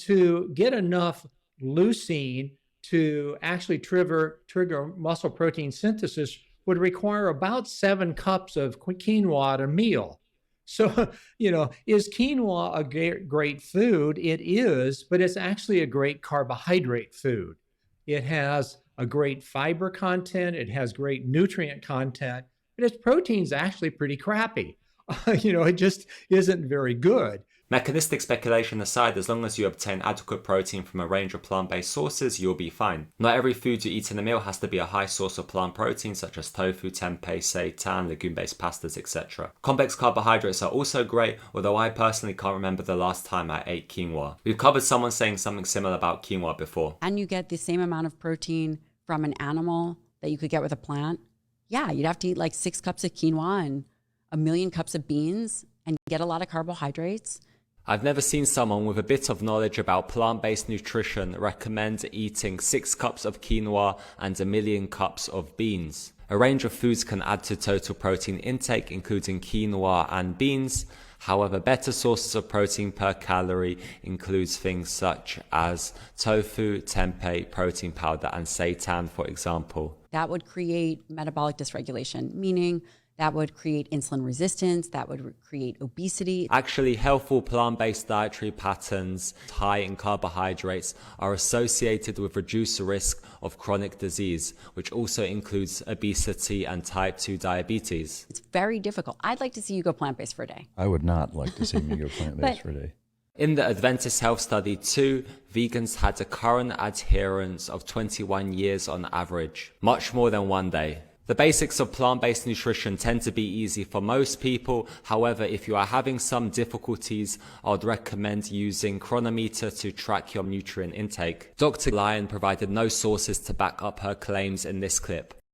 to get enough leucine to actually trigger muscle protein synthesis would require about 7 cups of quinoa at a meal. So, is quinoa a great food? It is, but it's actually a great carbohydrate food. It has a great fiber content, it has great nutrient content, but its protein's actually pretty crappy. It just isn't very good. Mechanistic speculation aside, as long as you obtain adequate protein from a range of plant-based sources, you'll be fine. Not every food you eat in a meal has to be a high source of plant protein, such as tofu, tempeh, seitan, legume-based pastas, etc. Complex carbohydrates are also great, although I personally can't remember the last time I ate quinoa. We've covered someone saying something similar about quinoa before. And you get the same amount of protein from an animal that you could get with a plant. Yeah, you'd have to eat like 6 cups of quinoa and 1,000,000 cups of beans and get a lot of carbohydrates. I've never seen someone with a bit of knowledge about plant-based nutrition recommend eating 6 cups of quinoa and 1,000,000 cups of beans. A range of foods can add to total protein intake, including quinoa and beans. However, better sources of protein per calorie includes things such as tofu, tempeh, protein powder, and seitan, for example. That would create metabolic dysregulation, meaning that would create insulin resistance, that would create obesity. Actually, healthful plant-based dietary patterns high in carbohydrates are associated with reduced risk of chronic disease, which also includes obesity and type 2 diabetes. It's very difficult. I'd like to see you go plant-based for a day. I would not like to see me go plant-based for a day. In the Adventist Health Study 2, vegans had a current adherence of 21 years on average, much more than one day. The basics of plant-based nutrition tend to be easy for most people. However, if you are having some difficulties, I would recommend using Chronometer to track your nutrient intake. Dr. Lyon provided no sources to back up her claims in this clip.